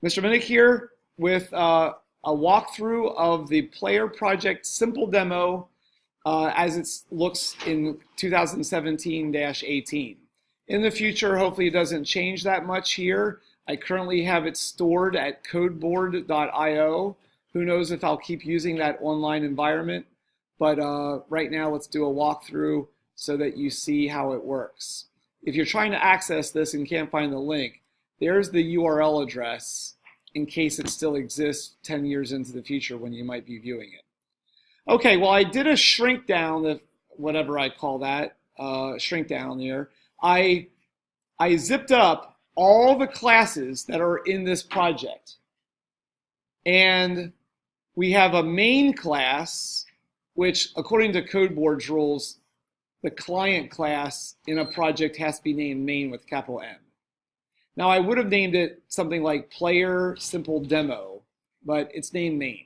Mr. Minnick here with a walkthrough of the player project simple demo as it looks in 2017-18. In the future, hopefully it doesn't change that much here. I currently have it stored at codeboard.io. Who knows if I'll keep using that online environment, but right now let's do a walkthrough so that you see how it works. If you're trying to access this and can't find the link, there's the URL address in case it still exists 10 years into the future when you might be viewing it. Okay, well, I did a shrink down, whatever I call that, shrink down there. I zipped up all the classes that are in this project. And we have a main class, which according to CodeBoard's rules, the client class in a project has to be named main with capital M. Now, I would have named it something like player simple demo, but it's named main.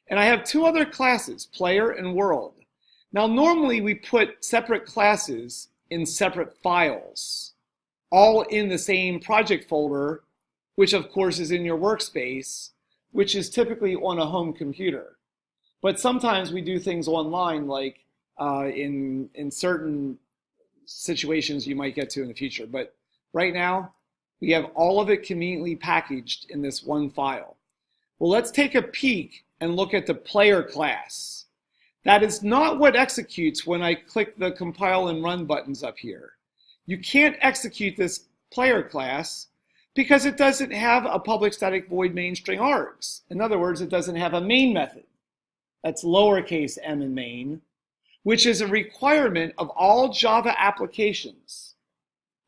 And I have two other classes, player and world. Now, normally we put separate classes in separate files, all in the same project folder, which of course is in your workspace, which is typically on a home computer. But sometimes we do things online, like in certain situations you might get to in the future. But right now, we have all of it conveniently packaged in this one file. Well, let's take a peek and look at the player class. That is not what executes when I click the compile and run buttons up here. You can't execute this player class because it doesn't have a public static void main string args. In other words, it doesn't have a main method. That's lowercase m in main, which is a requirement of all Java applications.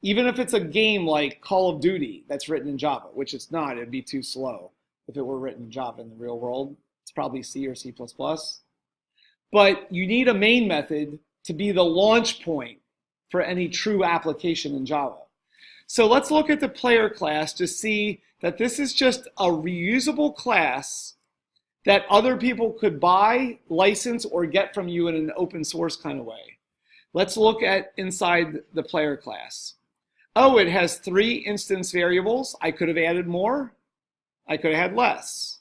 Even if it's a game like Call of Duty that's written in Java, which it's not, it'd be too slow if it were written in Java in the real world. It's probably C or C++. But you need a main method to be the launch point for any true application in Java. So let's look at the player class to see that this is just a reusable class that other people could buy, license, or get from you in an open source kind of way. Let's look at inside the player class. Oh, it has 3 instance variables. I could have added more. I could have had less.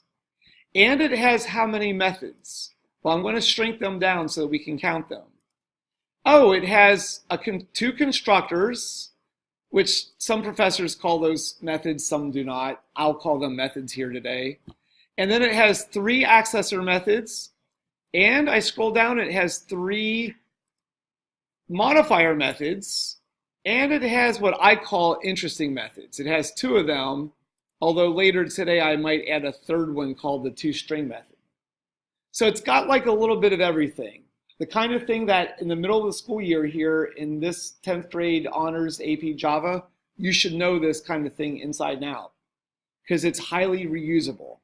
And it has how many methods? Well, I'm going to shrink them down so that we can count them. Oh, it has 2 constructors, which some professors call those methods, some do not. I'll call them methods here today. And then it has 3 accessor methods. And I scroll down, it has 3 modifier methods. And it has what I call interesting methods. It has 2 of them, although later today I might add a 3rd one called the toString method. So it's got like a little bit of everything. The kind of thing that in the middle of the school year here in this 10th grade honors AP Java, you should know this kind of thing inside and out because it's highly reusable.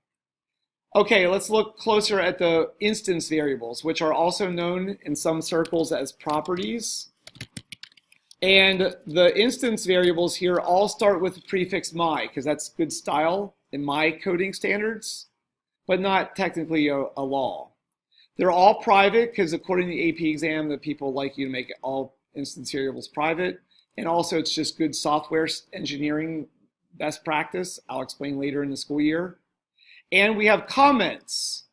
Okay, let's look closer at the instance variables, which are also known in some circles as properties. And the instance variables here all start with the prefix my, because that's good style in my coding standards, but not technically a law. They're all private because according to the AP exam, the people like you to make all instance variables private. And also it's just good software engineering best practice. I'll explain later in the school year. And we have comments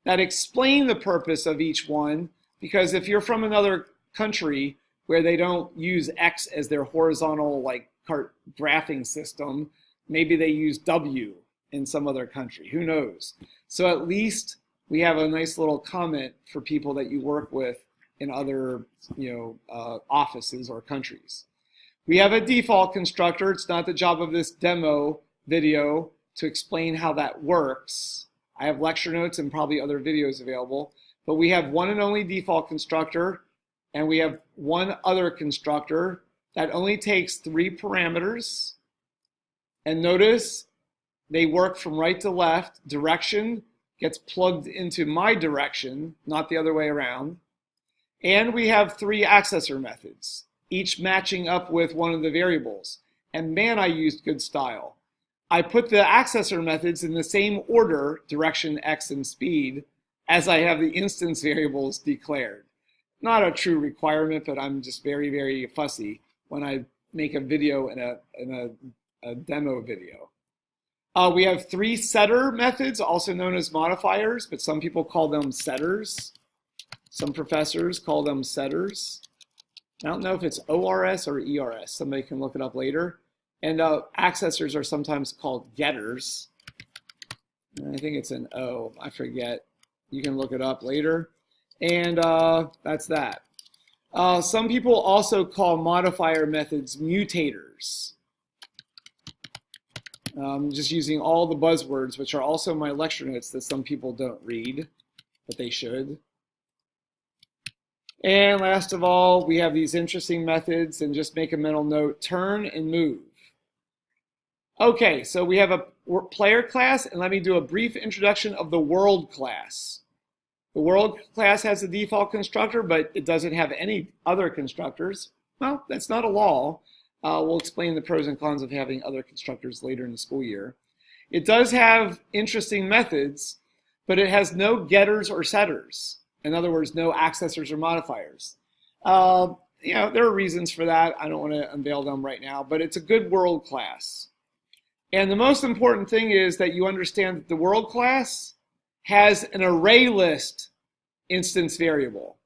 that explain the purpose of each one, because if you're from another country where they don't use X as their horizontal like graphing system, maybe they use W in some other country, who knows? So at least we have a nice little comment for people that you work with in other offices or countries. We have a default constructor. It's not the job of this demo video to explain how that works. I have lecture notes and probably other videos available, but we have one and only default constructor, and we have one other constructor that only takes 3 parameters. And notice they work from right to left. Direction gets plugged into my direction, not the other way around. And we have 3 accessor methods, each matching up with one of the variables. And man, I used good style. I put the accessor methods in the same order, direction, X, and speed, as I have the instance variables declared. Not a true requirement, but I'm just very, very fussy when I make a video and a demo video. We have 3 setter methods, also known as modifiers, but some people call them setters. Some professors call them setters. I don't know if it's ORS or ERS. Somebody can look it up later. And accessors are sometimes called getters. And I think it's an O. I forget. You can look it up later. And that's that. Some people also call modifier methods mutators. Just using all the buzzwords, which are also my lecture notes that some people don't read, but they should. And last of all, we have these interesting methods, and just make a mental note, turn and move. Okay, so we have a player class, and let me do a brief introduction of the world class. The world class has a default constructor, but it doesn't have any other constructors. Well, that's not a law. We'll explain the pros and cons of having other constructors later in the school year. It does have interesting methods, but it has no getters or setters. In other words, no accessors or modifiers. There are reasons for that. I don't want to unveil them right now, but it's a good world class. And the most important thing is that you understand that the world class has an array list instance variable.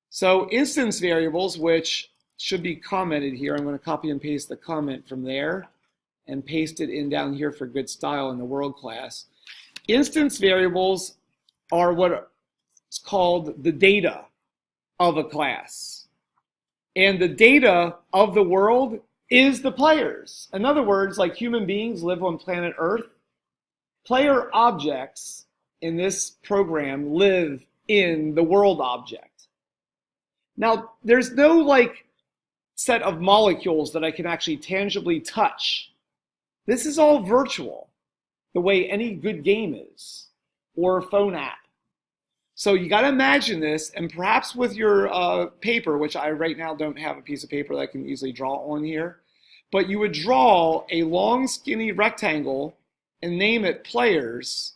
So instance variables, which should be commented here. I'm going to copy and paste the comment from there and paste it in down here for good style in the world class. Instance variables are what is called the data of a class. And the data of the world is the players. In other words, like human beings live on planet Earth, player objects in this program live in the world object. Now, there's no set of molecules that I can actually tangibly touch. This is all virtual, the way any good game is, or a phone app. So you got to imagine this, and perhaps with your paper, which I right now don't have a piece of paper that I can easily draw on here, but you would draw a long, skinny rectangle and name it players,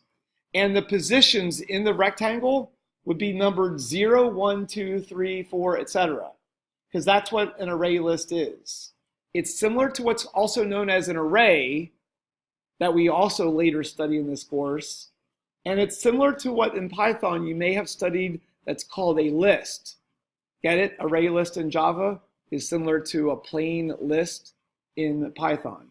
and the positions in the rectangle would be numbered 0, 1, 2, 3, 4, etc. Because that's what an array list is. It's similar to what's also known as an array that we also later study in this course. And it's similar to what in Python you may have studied that's called a list. Get it? Array list in Java is similar to a plain list in Python.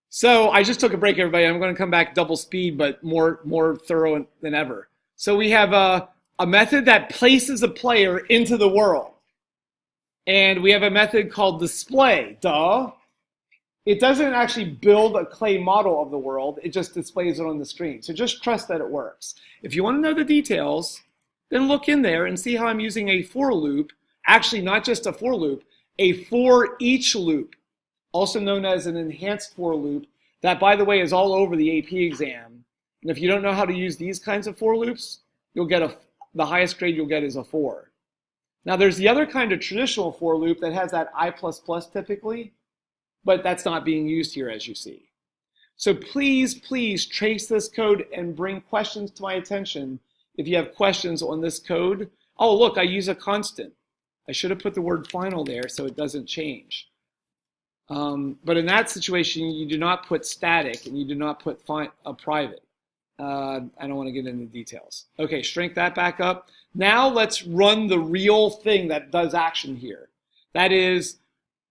So I just took a break, everybody. I'm going to come back double speed, but more thorough than ever. So we have a method that places a player into the world. And we have a method called display. Duh. It doesn't actually build a clay model of the world. It just displays it on the screen. So just trust that it works. If you want to know the details, then look in there and see how I'm using a for loop. Actually, not just a for loop, a for each loop, also known as an enhanced for loop. That, by the way, is all over the AP exam. And if you don't know how to use these kinds of for loops, you'll get the highest grade you'll get is a 4. Now, there's the other kind of traditional for loop that has that I++ typically, but that's not being used here, as you see. So please trace this code and bring questions to my attention if you have questions on this code. Oh, look, I use a constant. I should have put the word final there so it doesn't change. But in that situation, you do not put static and you do not put a private. I don't want to get into details. Okay, shrink that back up. Now let's run the real thing that does action here. That is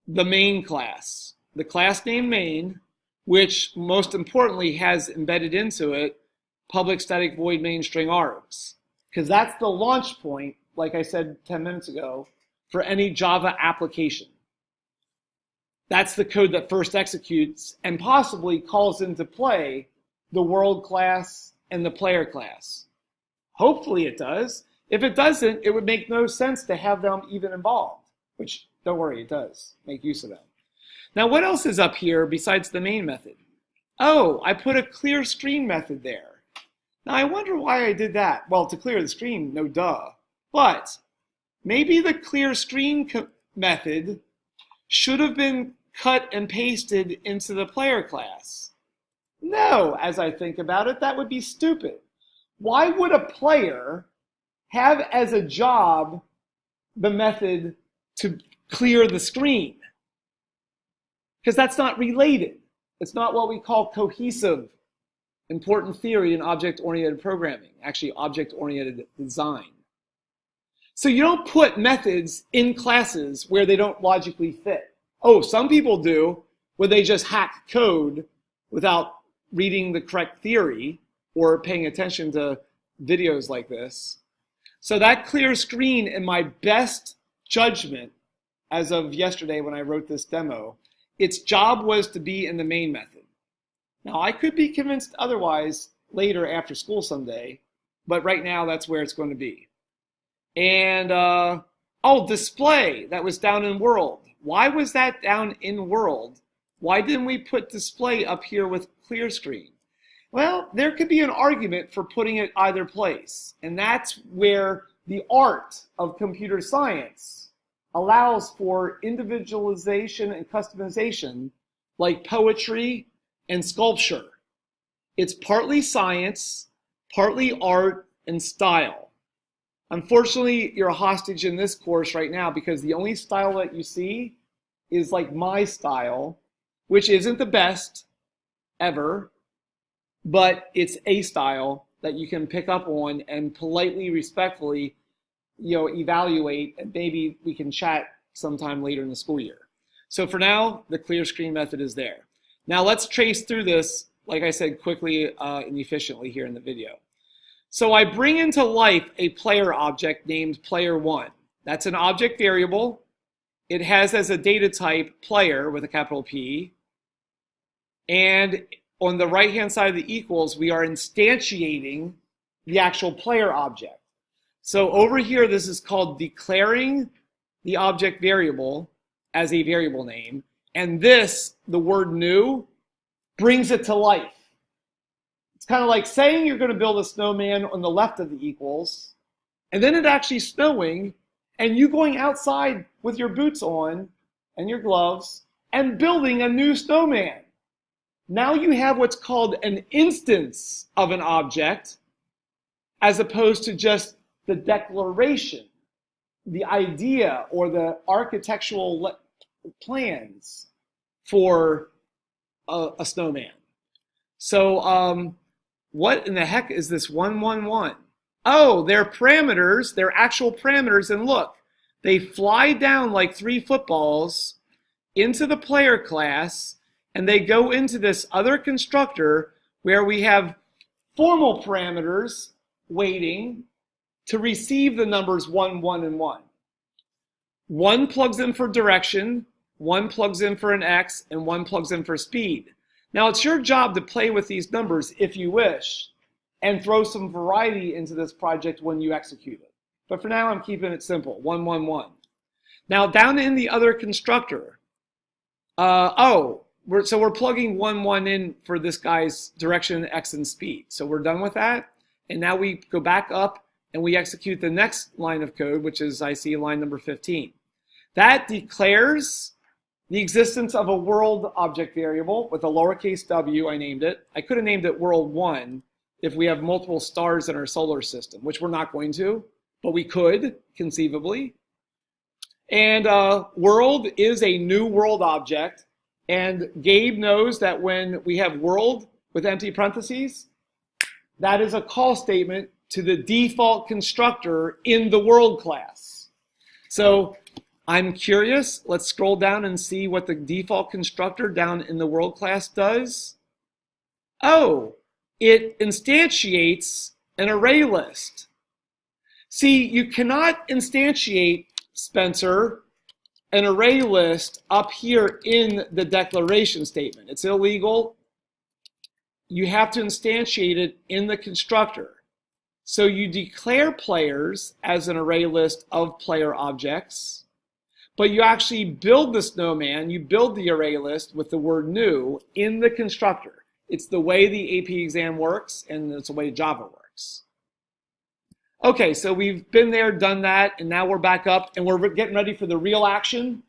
the main class. The class named main, which most importantly has embedded into it public static void main string args. Because that's the launch point, like I said 10 minutes ago, for any Java application. That's the code that first executes and possibly calls into play the world class and the player class. Hopefully it does. If it doesn't, it would make no sense to have them even involved, which, don't worry, it does. Make use of them. Now, what else is up here besides the main method? Oh, I put a clear screen method there. Now, I wonder why I did that. Well, to clear the screen, no duh. But maybe the clear screen method should have been cut and pasted into the player class. No, as I think about it, that would be stupid. Why would a player have as a job the method to clear the screen? Because that's not related. It's not what we call cohesive, important theory in object-oriented programming, actually object-oriented design. So you don't put methods in classes where they don't logically fit. Oh, some people do, where they just hack code without reading the correct theory or paying attention to videos like this. So that clear screen, in my best judgment, as of yesterday when I wrote this demo, its job was to be in the main method. Now, I could be convinced otherwise later after school someday, but right now that's where it's going to be. And, display, that was down in world. Why was that down in world? Why didn't we put display up here with clear screen? Well, there could be an argument for putting it either place, and that's where the art of computer science allows for individualization and customization like poetry and sculpture. It's partly science, partly art and style. Unfortunately, you're a hostage in this course right now because the only style that you see is like my style, which isn't the best ever, but it's a style that you can pick up on and politely, respectfully, evaluate, and maybe we can chat sometime later in the school year. So for now, the clear screen method is there. Now let's trace through this, like I said, quickly and efficiently here in the video. So I bring into life a player object named player1. That's an object variable. It has as a data type player with a capital P. And on the right-hand side of the equals, we are instantiating the actual player object. So over here, this is called declaring the object variable as a variable name. And this, the word new, brings it to life. It's kind of like saying you're going to build a snowman on the left of the equals, and then it actually snowing, and you going outside with your boots on and your gloves and building a new snowman. Now you have what's called an instance of an object as opposed to just the declaration, the idea, or the architectural plans for a snowman. So what in the heck is this 111? Oh, they're parameters, they're actual parameters, and look, they fly down like 3 footballs into the player class, and they go into this other constructor where we have formal parameters waiting to receive the numbers 1, 1, and 1. 1 plugs in for direction, 1 plugs in for an X, and 1 plugs in for speed. Now it's your job to play with these numbers if you wish and throw some variety into this project when you execute it. But for now, I'm keeping it simple, 1, 1, 1. Now down in the other constructor, we're plugging 1, 1 in for this guy's direction, X, and speed. So we're done with that. And now we go back up and we execute the next line of code, which is, I see, line number 15. That declares the existence of a world object variable with a lowercase w, I named it. I could have named it world1 if we have multiple stars in our solar system, which we're not going to, but we could, conceivably. And world is a new world object. And Gabe knows that when we have world with empty parentheses, that is a call statement to the default constructor in the world class. So I'm curious. Let's scroll down and see what the default constructor down in the world class does. Oh, it instantiates an array list. See, you cannot instantiate, Spencer, an array list up here in the declaration statement. It's illegal. You have to instantiate it in the constructor. So you declare players as an array list of player objects, but you actually build the snowman, you build the array list with the word new in the constructor. It's the way the AP exam works, and it's the way Java works. Okay, so we've been there, done that, and now we're back up, and we're getting ready for the real action.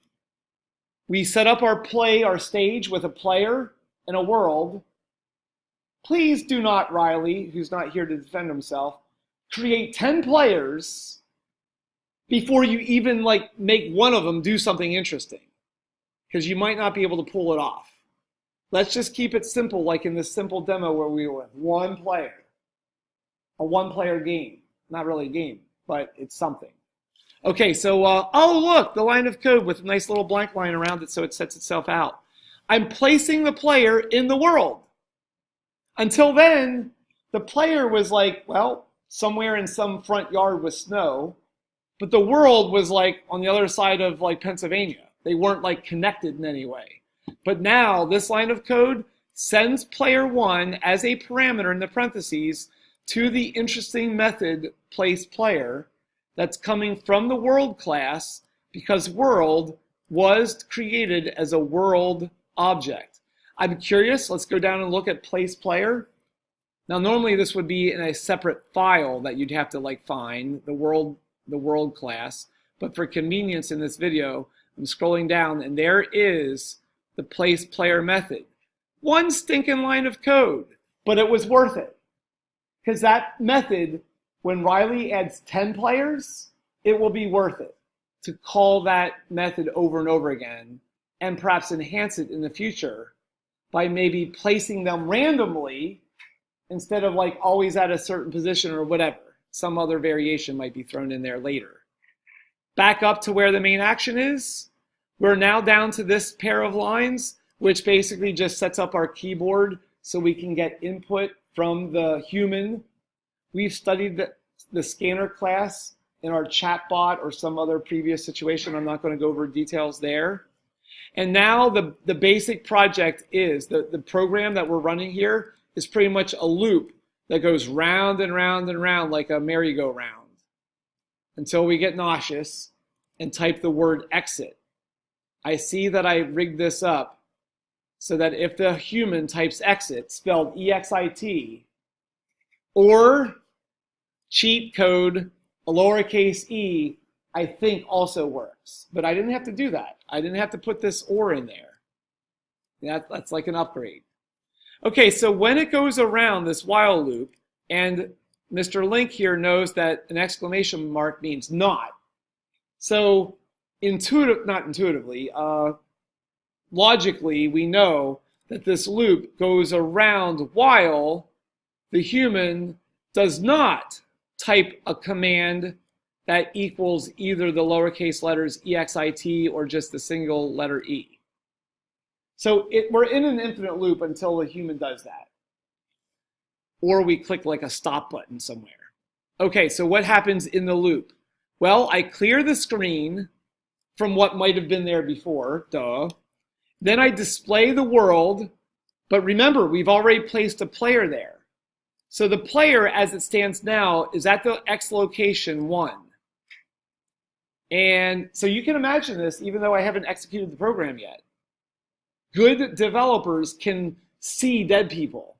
We set up our stage with a player and a world. Please do not, Riley, who's not here to defend himself, create 10 players before you even make one of them do something interesting, because you might not be able to pull it off. Let's just keep it simple, like in this simple demo where we were with one player, a one-player game. Not really a game, but it's something. Okay, so, oh, look, the line of code with a nice little blank line around it so it sets itself out. I'm placing the player in the world. Until then, the player was like, well, somewhere in some front yard with snow, but the world was like on the other side of like Pennsylvania. They weren't like connected in any way. But now this line of code sends player one as a parameter in the parentheses to the interesting method place player that's coming from the world class because world was created as a world object. I'm curious, let's go down and look at place player. Now normally this would be in a separate file that you'd have to like find, the world class, but for convenience in this video, I'm scrolling down and there is the place player method. One stinking line of code, but it was worth it. Because that method, when Riley adds 10 players, it will be worth it to call that method over and over again and perhaps enhance it in the future by maybe placing them randomly instead of like always at a certain position or whatever. Some other variation might be thrown in there later. Back up to where the main action is. We're now down to this pair of lines, which basically just sets up our keyboard so we can get input from the human. We've studied the scanner class in our chatbot or some other previous situation. I'm not going to go over details there. And now the basic project is, the program that we're running here is pretty much a loop that goes round and round and round like a merry-go-round until we get nauseous and type the word exit. I see that I rigged this up so that if the human types exit, spelled E-X-I-T, or cheat code, a lowercase e, I think also works. But I didn't have to do that. I didn't have to put this or in there. That's like an upgrade. Okay, so when it goes around this while loop, and Mr. Link here knows that an exclamation mark means not. So logically, we know that this loop goes around while the human does not type a command that equals either the lowercase letters EXIT or just the single letter E. So we're in an infinite loop until the human does that. Or we click like a stop button somewhere. Okay, so what happens in the loop? Well, I clear the screen from what might have been there before, duh. Then I display the world, but remember, we've already placed a player there. So the player, as it stands now, is at the X location 1. And so you can imagine this, even though I haven't executed the program yet. Good developers can see dead people.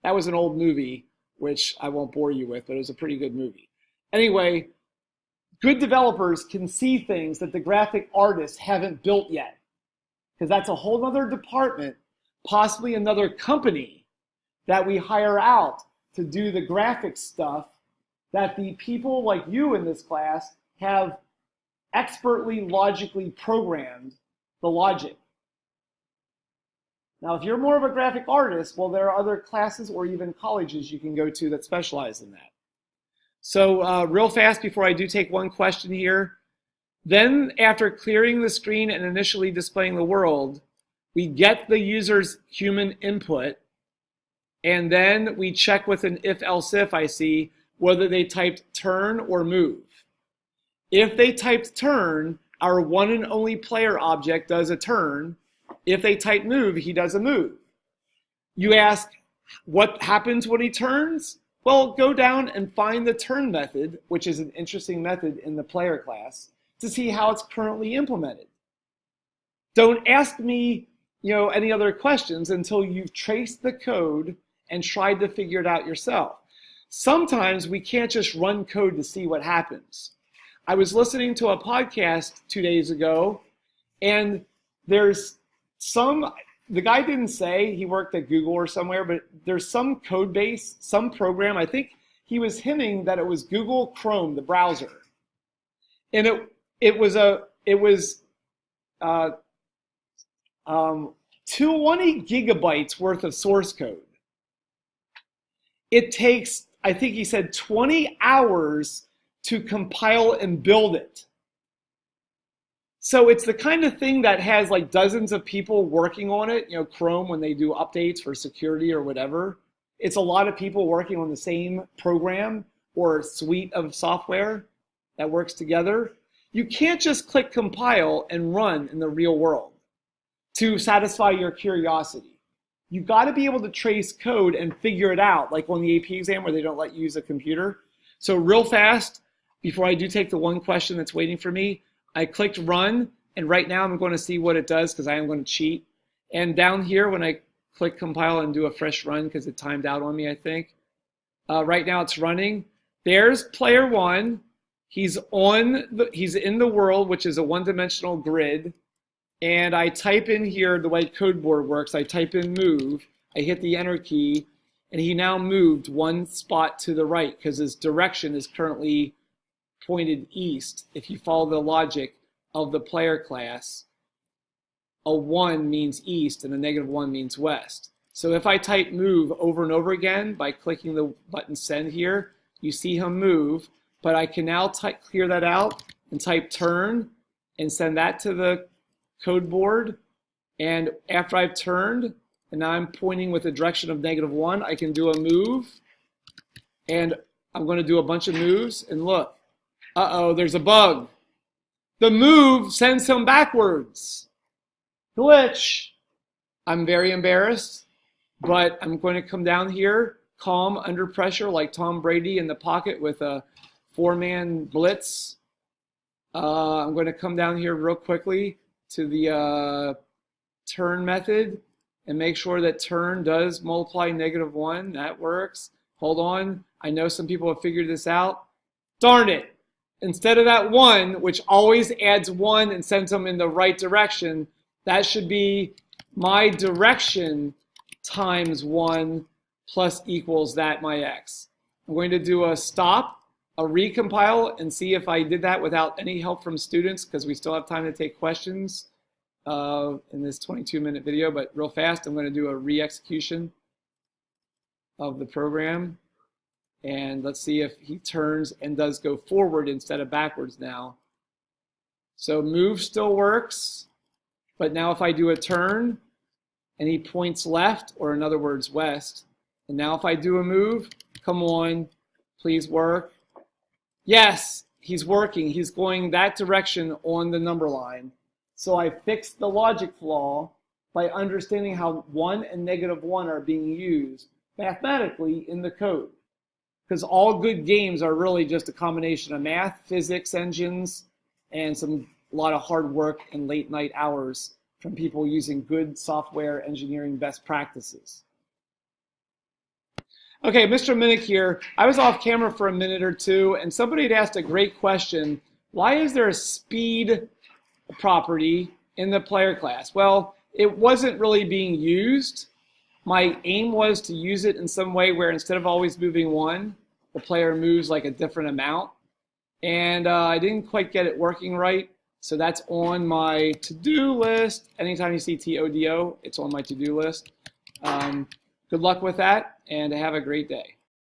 That was an old movie, which I won't bore you with, but it was a pretty good movie. Anyway, good developers can see things that the graphic artists haven't built yet. Because that's a whole other department, possibly another company that we hire out to do the graphic stuff that the people like you in this class have expertly logically programmed the logic. Now, if you're more of a graphic artist, well, there are other classes or even colleges you can go to that specialize in that. So real fast before I do take one question here. Then after clearing the screen and initially displaying the world, we get the user's human input, and then we check with an if-else-if, I see, whether they typed turn or move. If they typed turn, our one and only player object does a turn. If they type move, he does a move. You ask, what happens when he turns? Well, go down and find the turn method, which is an interesting method in the player class, to see how it's currently implemented. Don't ask me, any other questions until you've traced the code and tried to figure it out yourself. Sometimes we can't just run code to see what happens. I was listening to a podcast 2 days ago, and the guy didn't say he worked at Google or somewhere, but there's some code base, some program. I think he was hinting that it was Google Chrome, the browser. And it was 20 gigabytes worth of source code. It takes, I think he said, 20 hours to compile and build it. So it's the kind of thing that has like dozens of people working on it. You know, Chrome, when they do updates for security or whatever, it's a lot of people working on the same program or suite of software that works together. You can't just click compile and run in the real world to satisfy your curiosity. You got to be able to trace code and figure it out, like on the AP exam where they don't let you use a computer. So real fast, before I do take the one question that's waiting for me, I clicked run, and right now I'm going to see what it does because I am going to cheat. And down here, when I click compile and do a fresh run because it timed out on me, I think. Right now it's running. There's player one. He's in the world, which is a one-dimensional grid. And I type in here the way code board works. I type in move. I hit the enter key, and he now moved one spot to the right because his direction is currently pointed east. If you follow the logic of the player class, a 1 means east and a -1 means west. So if I type move over and over again by clicking the button send here, you see him move, but I can now clear that out and type turn and send that to the code board. And after I've turned, and now I'm pointing with the direction of -1, I can do a move, and I'm going to do a bunch of moves, and look, there's a bug. The move sends him backwards. Glitch. I'm very embarrassed, but I'm going to come down here, calm under pressure like Tom Brady in the pocket with a 4-man blitz. I'm going to come down here real quickly to the turn method and make sure that turn does multiply -1. That works. Hold on. I know some people have figured this out. Darn it. Instead of that 1, which always adds 1 and sends them in the right direction, that should be my direction times 1 plus equals that my x. I'm going to do a stop, a recompile, and see if I did that without any help from students, because we still have time to take questions in this 22-minute video. But real fast, I'm going to do a re-execution of the program. And let's see if he turns and does go forward instead of backwards now. So move still works, but now if I do a turn and he points left, or in other words, west, and now if I do a move, come on, please work. Yes, he's working. He's going that direction on the number line. So I fixed the logic flaw by understanding how 1 and -1 are being used mathematically in the code. Because all good games are really just a combination of math, physics engines, and a lot of hard work and late night hours from people using good software engineering best practices. Okay, Mr. Minnick here. I was off camera for a minute or two, and somebody had asked a great question. Why is there a speed property in the player class? Well, it wasn't really being used. My aim was to use it in some way where instead of always moving 1, the player moves like a different amount. And I didn't quite get it working right. So that's on my to-do list. Anytime you see TODO, it's on my to-do list. Good luck with that, and have a great day.